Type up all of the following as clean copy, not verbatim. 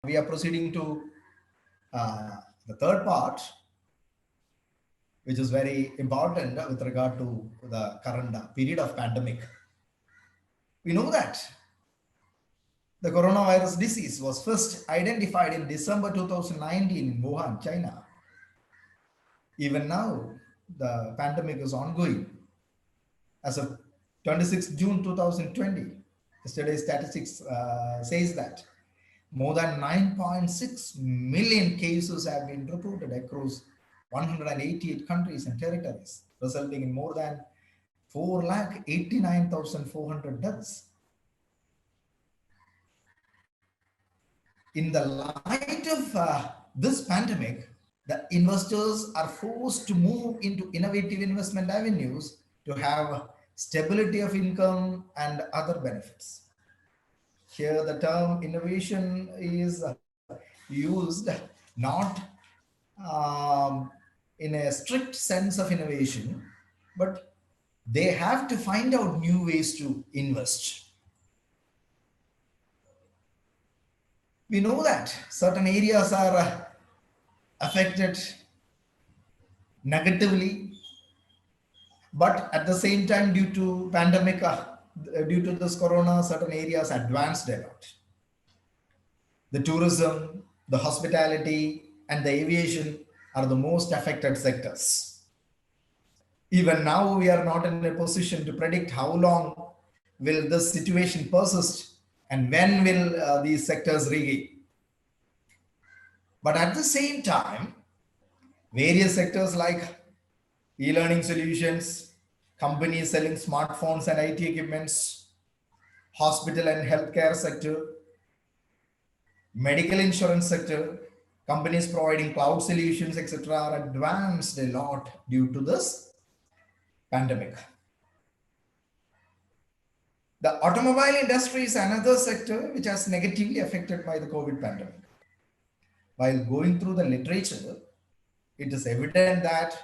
we are proceeding to the third part, which is very important with regard to the current period of pandemic. We know that the coronavirus disease was first identified in December 2019 in Wuhan, China. Even now, the pandemic is ongoing. As of 26 June 2020, yesterday's statistics says that more than 9.6 million cases have been reported across 188 countries and territories, resulting in more than 4,89,400 deaths. In the light of this pandemic, the investors are forced to move into innovative investment avenues to have stability of income and other benefits. Here, the term innovation is used not in a strict sense of innovation, but they have to find out new ways to invest. We know that certain areas are affected negatively, but at the same time, due to pandemic, due to this corona, certain areas advanced a lot. The tourism, the hospitality, and the aviation are the most affected sectors. Even now, we are not in a position to predict how long will this situation persist and when will these sectors regain. But at the same time, various sectors like e-learning solutions, companies selling smartphones and IT equipments, hospital and healthcare sector, medical insurance sector, companies providing cloud solutions, etc., are advanced a lot due to this pandemic. The automobile industry is another sector which has negatively affected by the COVID pandemic. While going through the literature, it is evident that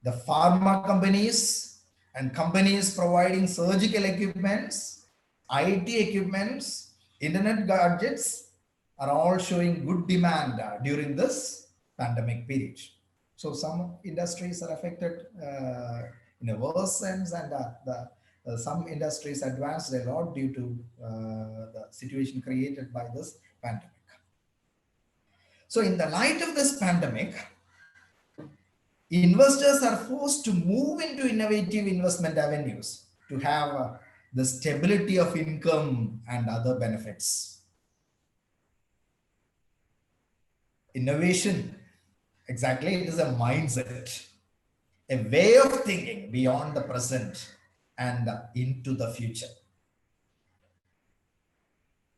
the pharma companies and companies providing surgical equipments, IT equipments, internet gadgets are all showing good demand during this pandemic period. So some industries are affected in a worse sense, and some industries advanced a lot due to the situation created by this pandemic. So in the light of this pandemic, investors are forced to move into innovative investment avenues to have the stability of income and other benefits. Innovation, exactly, it is a mindset, a way of thinking beyond the present and into the future.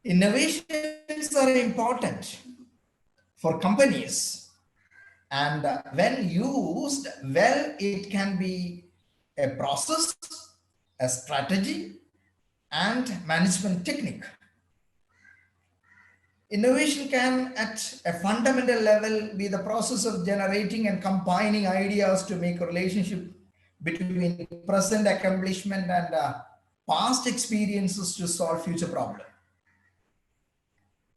Innovations are important for companies, and when used well, it can be a process, a strategy, and management technique. Innovation can, at a fundamental level, be the process of generating and combining ideas to make a relationship between present accomplishment and past experiences to solve future problems.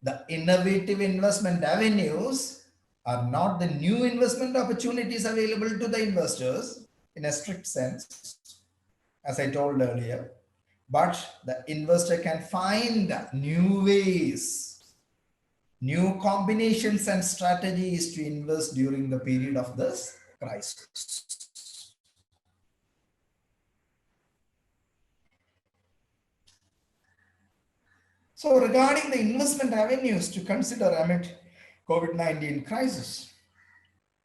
The innovative investment avenues are not the new investment opportunities available to the investors in a strict sense, as I told earlier, but the investor can find new ways, new combinations and strategies to invest during the period of this crisis. So regarding the investment avenues to consider amid COVID-19 crisis,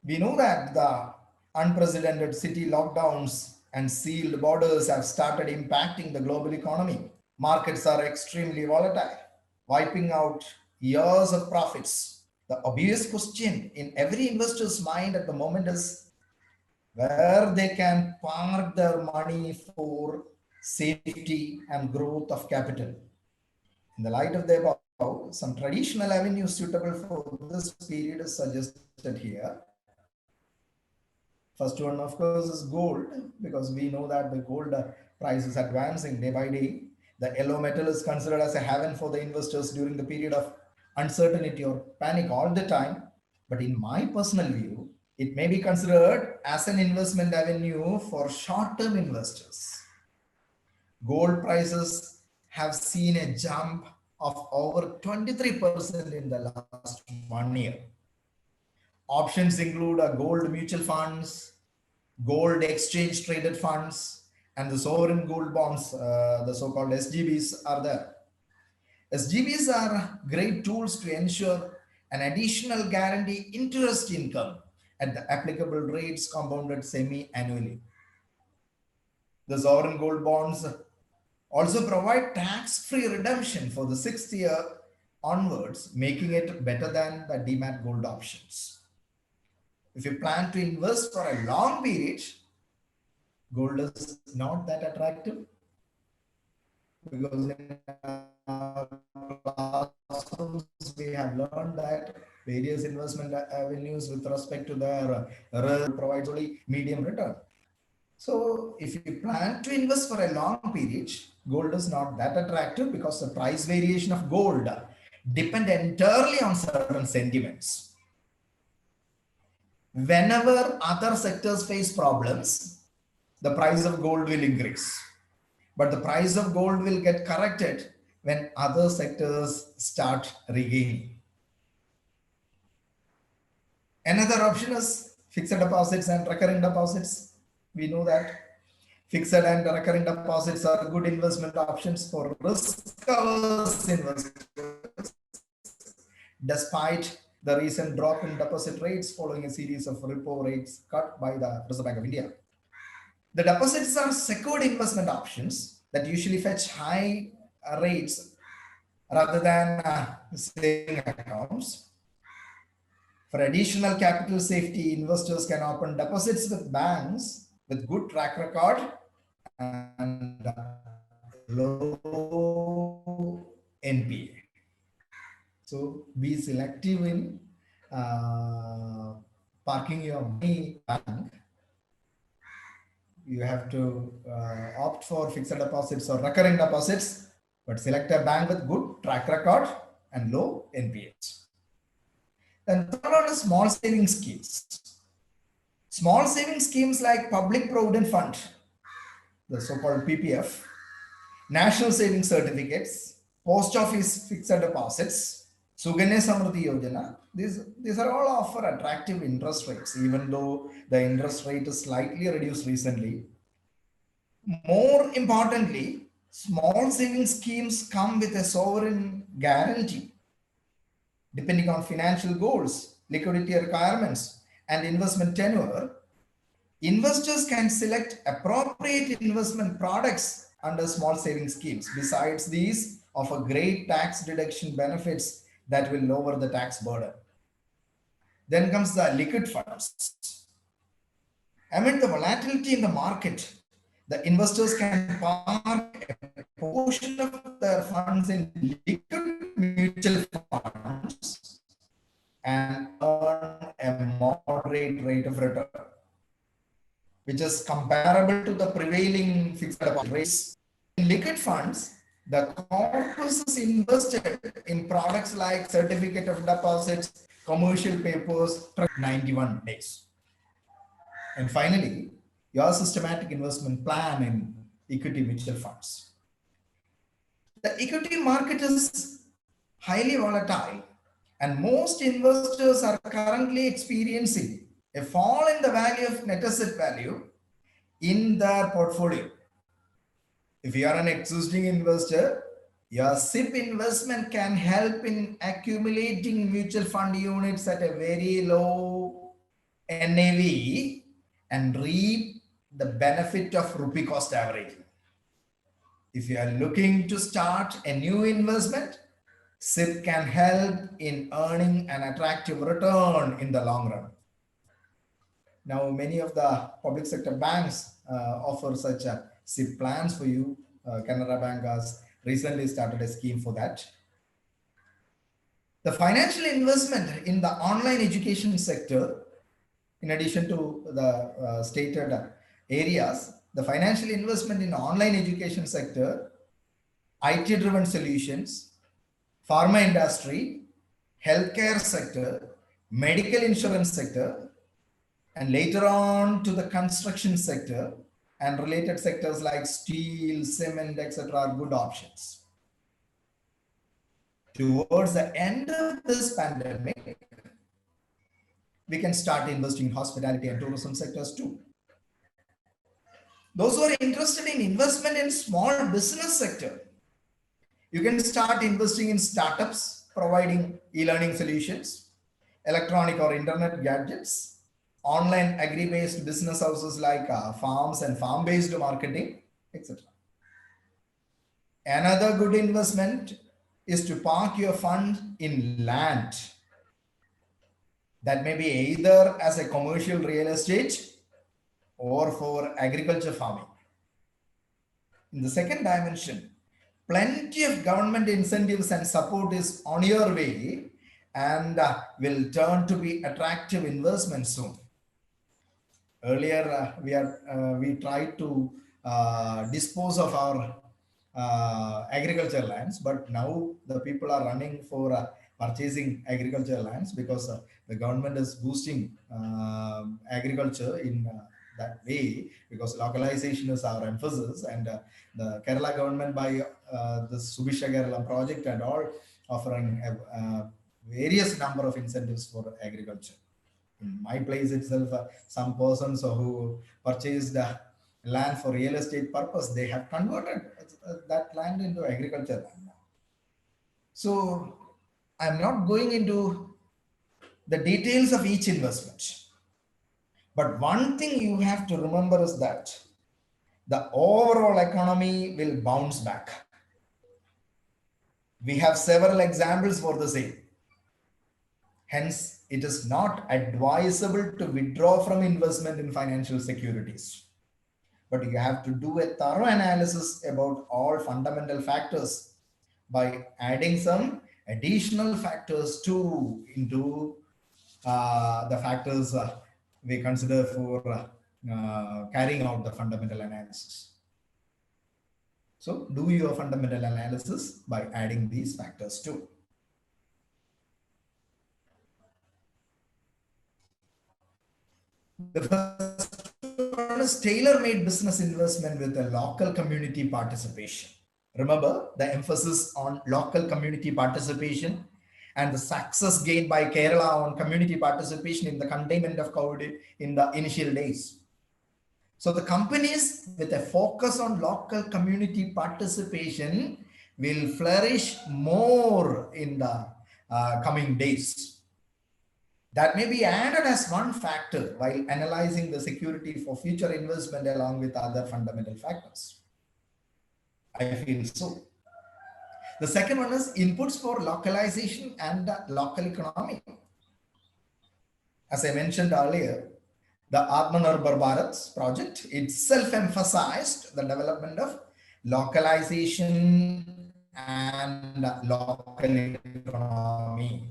we know that the unprecedented city lockdowns and sealed borders have started impacting the global economy. Markets are extremely volatile, wiping out years of profits. The obvious question in every investor's mind at the moment is where they can park their money for safety and growth of capital. In the light of the above, some traditional avenues suitable for this period is suggested here. First one, of course, is gold, because we know that the gold price is advancing day by day. The yellow metal is considered as a haven for the investors during the period of uncertainty or panic all the time. But in my personal view, it may be considered as an investment avenue for short-term investors. Gold prices have seen a jump of over 23% in the last 1 year. Options include gold mutual funds, gold exchange traded funds, and the sovereign gold bonds, the so-called SGBs are there. SGBs are great tools to ensure an additional guarantee interest income at the applicable rates compounded semi-annually. The sovereign gold bonds also provide tax-free redemption for the 6th year onwards, making it better than the demat gold options. If you plan to invest for a long period, gold is not that attractive because in our classrooms we have learned that various investment avenues with respect to their risk provides only medium return. So if you plan to invest for a long period, gold is not that attractive because the price variation of gold depend entirely on certain sentiments. Whenever other sectors face problems, the price of gold will increase. But the price of gold will get corrected when other sectors start regaining. Another option is fixed deposits and recurring deposits. We know that fixed and recurring deposits are good investment options for risk-averse investors, despite the recent drop in deposit rates following a series of repo rates cut by the Reserve Bank of India. The deposits are secured investment options that usually fetch high rates rather than saving accounts. For additional capital safety, investors can open deposits with banks with good track record and low NPA. So be selective in parking your money bank. You have to opt for fixed deposits or recurring deposits, but select a bank with good track record and low NPAs. Then third one is small saving schemes. Small saving schemes like Public Provident Fund, the so-called PPF, National Saving Certificates, Post Office Fixed Deposits, Suganya Samriddhi Yojana, these are all offer attractive interest rates, even though the interest rate is slightly reduced recently. More importantly, small saving schemes come with a sovereign guarantee. Depending on financial goals, liquidity requirements, and investment tenure, investors can select appropriate investment products under small saving schemes. Besides these, offer great tax deduction benefits that will lower the tax burden. Then comes the liquid funds. Amid the volatility in the market, the investors can park a portion of their funds in liquid mutual funds and earn a moderate rate of return, which is comparable to the prevailing fixed deposit rates. In liquid funds, the corpus is invested in products like certificate of deposits, commercial papers, 91 days. And finally, your systematic investment plan in equity mutual funds. The equity market is highly volatile, and most investors are currently experiencing a fall in the value of net asset value in their portfolio. If you are an existing investor, your SIP investment can help in accumulating mutual fund units at a very low NAV and reap the benefit of rupee cost averaging. If you are looking to start a new investment, SIP can help in earning an attractive return in the long run. Now, many of the public sector banks offer such SIP plans for you. Canara Bank has recently started a scheme for that. The financial investment in the online education sector, in addition to the stated areas, the financial investment in the online education sector, IT-driven solutions, pharma industry, healthcare sector, medical insurance sector, and later on to the construction sector and related sectors like steel, cement, etc. are good options. Towards the end of this pandemic, we can start investing in hospitality and tourism sectors too. Those who are interested in investment in small business sector, you can start investing in startups providing e-learning solutions, electronic or internet gadgets, online agri-based business houses like farms and farm-based marketing, etc. Another good investment is to park your fund in land. That may be either as a commercial real estate or for agriculture farming. In the second dimension, plenty of government incentives and support is on your way and will turn to be attractive investment soon. Earlier, we tried to dispose of our agriculture lands, but now the people are running for purchasing agriculture lands because the government is boosting agriculture in that way, because localization is our emphasis, and the Kerala government by the Subisha Kerala project and all offering various number of incentives for agriculture. In my place itself, some persons who purchased land for real estate purpose, they have converted that land into agriculture land now. So I'm not going into the details of each investment. But one thing you have to remember is that the overall economy will bounce back. We have several examples for the same. Hence, it is not advisable to withdraw from investment in financial securities. But you have to do a thorough analysis about all fundamental factors by adding some additional factors too into the factors we consider for carrying out the fundamental analysis. So do your fundamental analysis by adding these factors too. The first one is tailor-made business investment with a local community participation. Remember the emphasis on local community participation and the success gained by Kerala on community participation in the containment of COVID in the initial days. So the companies with a focus on local community participation will flourish more in the coming days. That may be added as one factor while analyzing the security for future investment along with other fundamental factors. I feel so. The second one is inputs for localization and the local economy. As I mentioned earlier, the Atmanirbhar Bharat project itself emphasized the development of localization and local economy.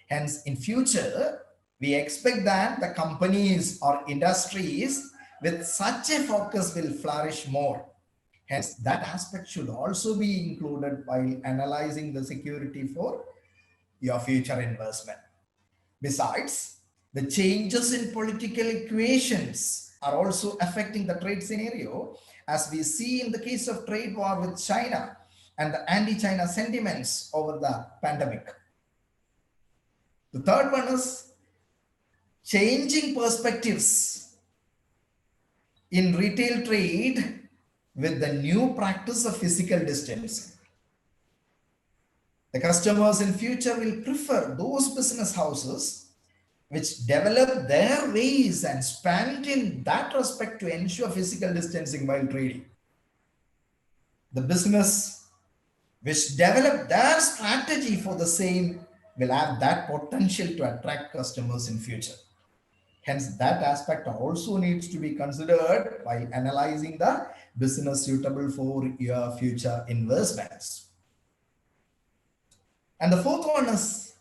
Hence, in future, we expect that the companies or industries with such a focus will flourish more. Hence, that aspect should also be included while analyzing the security for your future investment. Besides, the changes in political equations are also affecting the trade scenario, as we see in the case of trade war with China and the anti-China sentiments over the pandemic. The third one is changing perspectives in retail trade with the new practice of physical distancing. The customers in future will prefer those business houses which develop their ways and spend in that respect to ensure physical distancing while trading. The business which develop their strategy for the same will have that potential to attract customers in future. Hence, that aspect also needs to be considered while analyzing the business suitable for your future investments. And the fourth one is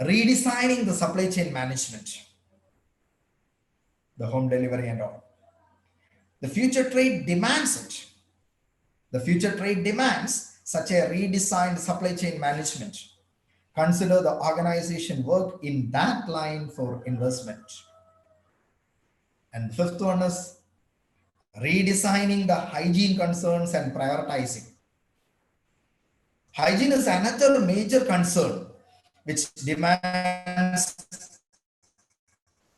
redesigning the supply chain management, the home delivery and all. The future trade demands it. The future trade demands such a redesigned supply chain management. Consider the organization work in that line for investment. And the fifth one is redesigning the hygiene concerns and prioritizing. Hygiene is another major concern which demands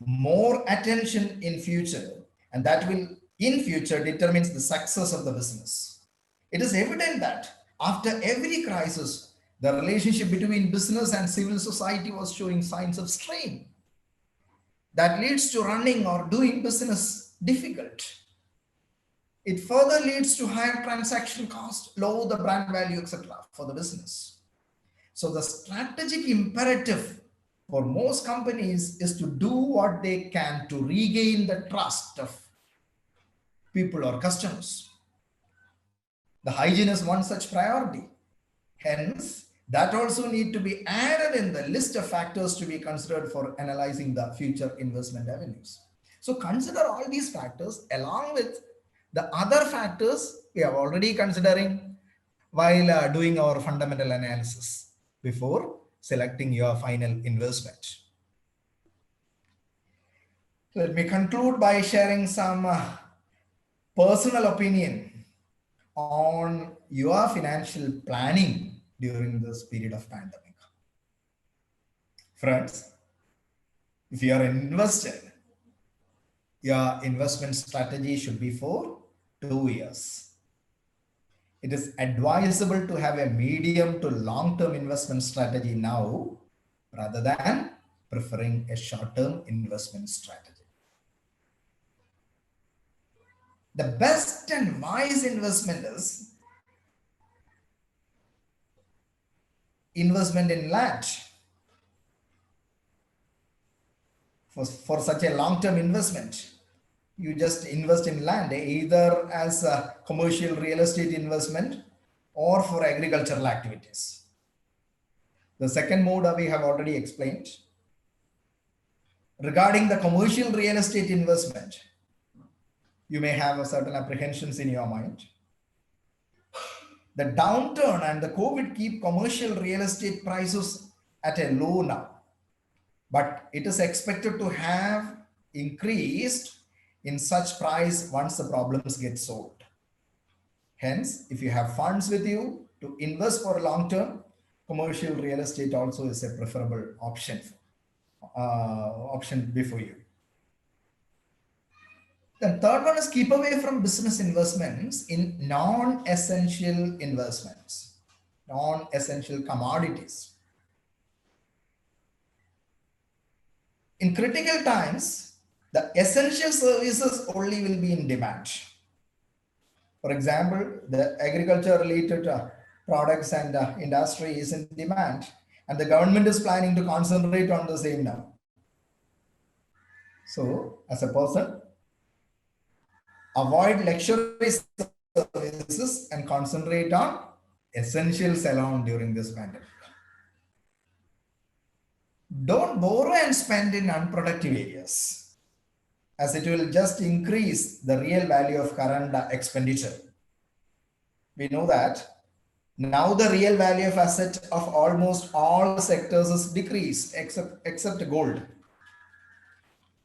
more attention in future, and that will in future determines the success of the business. It is evident that after every crisis, the relationship between business and civil society was showing signs of strain that leads to running or doing business difficult. It further leads to higher transaction cost, low the brand value, etc. for the business. So the strategic imperative for most companies is to do what they can to regain the trust of people or customers. The hygiene is one such priority. Hence, that also need to be added in the list of factors to be considered for analyzing the future investment avenues. So consider all these factors along with the other factors we are already considering while doing our fundamental analysis before selecting your final investment. Let me conclude by sharing some personal opinion on your financial planning during this period of pandemic. Friends, if you are an investor, your investment strategy should be for 2 years. It is advisable to have a medium to long-term investment strategy now rather than preferring a short-term investment strategy. The best and wise investment is investment in land. For such a long-term investment, you just invest in land either as a commercial real estate investment or for agricultural activities. The second mode we have already explained. Regarding the commercial real estate investment, you may have certain apprehensions in your mind. The downturn and the COVID keep commercial real estate prices at a low now, but it is expected to have increased in such price once the problems get solved. Hence, if you have funds with you to invest for long term, commercial real estate also is a preferable option before you. The third one is keep away from business investments in non-essential investments, non-essential commodities. In critical times, the essential services only will be in demand. For example, the agriculture related products and industry is in demand, and the government is planning to concentrate on the same now. So, as a person, avoid luxury services and concentrate on essentials alone during this pandemic. Don't borrow and spend in unproductive areas, as it will just increase the real value of current expenditure. We know that now the real value of asset of almost all sectors is decreased except gold.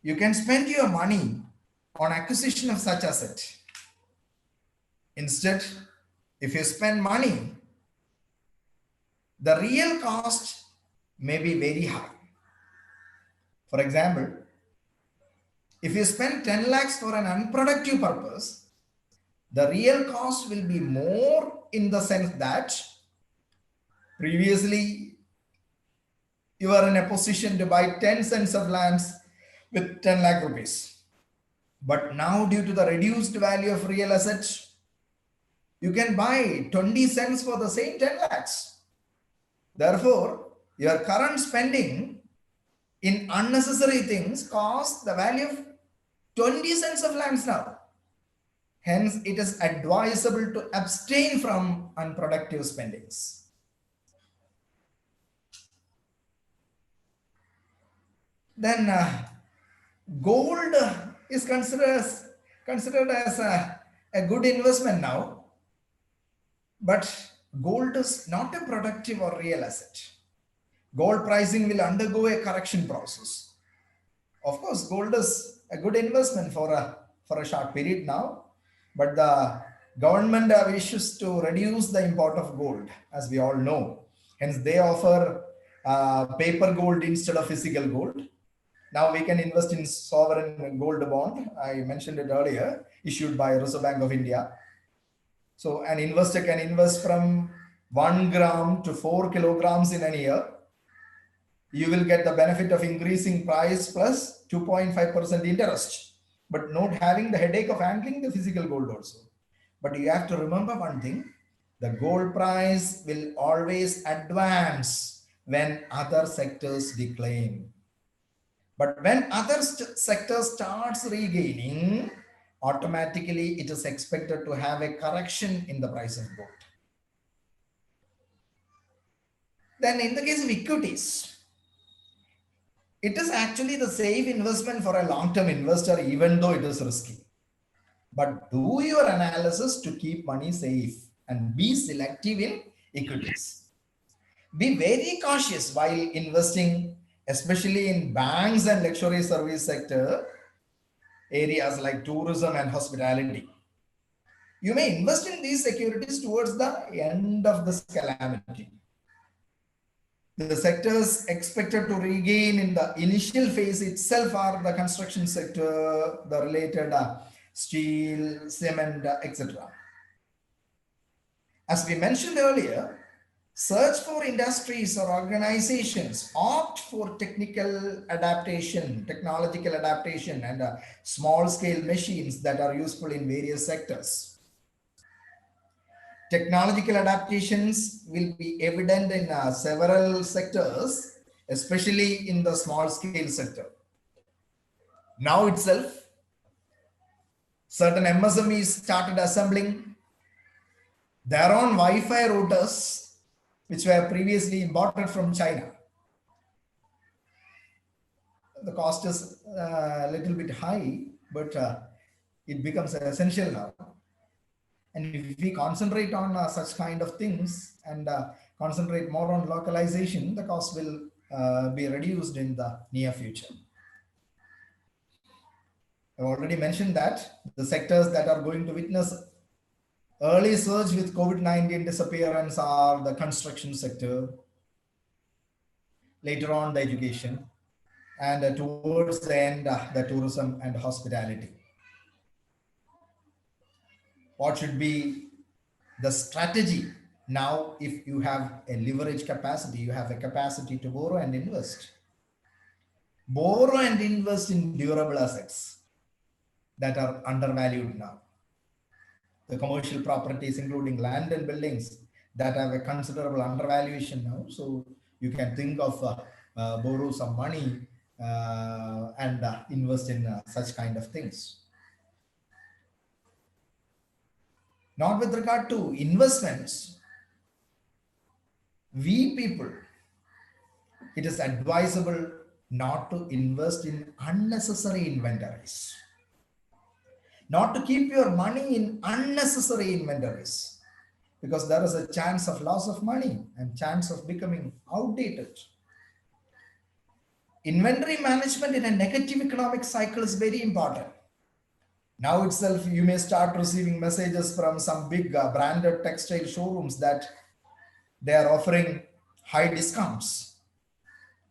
You can spend your money on acquisition of such asset. Instead, if you spend money, the real cost may be very high. For example, if you spend 10 lakhs for an unproductive purpose, the real cost will be more in the sense that previously you are in a position to buy 10 cents of lands with 10 lakh rupees. But now due to the reduced value of real assets, you can buy 20 cents for the same 10 lakhs. Therefore, your current spending in unnecessary things costs the value of 20 cents of lands now. Hence, it is advisable to abstain from unproductive spendings. Then gold is considered as a good investment now, but gold is not a productive or real asset. Gold pricing will undergo a correction process. Of course, gold is a good investment for a short period now, but the government wishes to reduce the import of gold, as we all know. Hence, they offer paper gold instead of physical gold. Now we can invest in sovereign gold bond. I mentioned it earlier, issued by Reserve Bank of India. So an investor can invest from 1 gram to 4 kilograms in a year. You will get the benefit of increasing price plus 2.5% interest, but not having the headache of handling the physical gold also. But you have to remember one thing, the gold price will always advance when other sectors decline. But when other sectors starts regaining, automatically it is expected to have a correction in the price of gold. Then in the case of equities, it is actually the safe investment for a long-term investor, even though it is risky. But do your analysis to keep money safe and be selective in equities. Be very cautious while investing, especially in banks and luxury service sector areas like tourism and hospitality. You may invest in these securities towards the end of this calamity. The sectors expected to regain in the initial phase itself are the construction sector, the related steel, cement, etc. As we mentioned earlier, search for industries or organizations opt for technological adaptation, and small scale machines that are useful in various sectors. Technological adaptations will be evident in several sectors, especially in the small scale sector. Now itself, certain MSMEs started assembling their own Wi-Fi routers, which were previously imported from China. The cost is a little bit high, but it becomes essential now. And if we concentrate on such kind of things and concentrate more on localization, the cost will be reduced in the near future. I've already mentioned that the sectors that are going to witness early surge with COVID-19 disappearance are the construction sector, later on the education, and towards the end, the tourism and hospitality. What should be the strategy now? If you have a leverage capacity, you have a capacity to borrow and invest. Borrow and invest in durable assets that are undervalued now. The commercial properties, including land and buildings, that have a considerable undervaluation now. So you can think of borrow some money and invest in such kind of things. Not with regard to investments, we people, it is advisable not to invest in unnecessary inventories, not to keep your money in unnecessary inventories, because there is a chance of loss of money and chance of becoming outdated. Inventory management in a negative economic cycle is very important. Now itself, you may start receiving messages from some big branded textile showrooms that they are offering high discounts.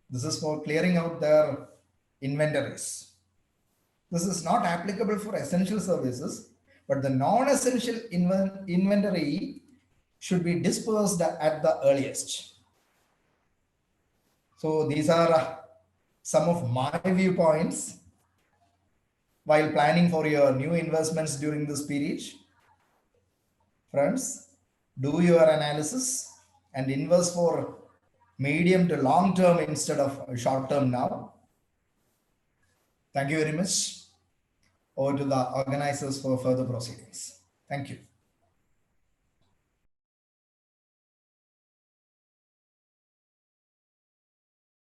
This is for clearing out their inventories. This is not applicable for essential services, but the non-essential inventory should be dispersed at the earliest. So these are some of my viewpoints while planning for your new investments during this period. Friends, do your analysis and invest for medium to long term instead of short term now. Thank you very much. Over to the organizers for further proceedings. Thank you.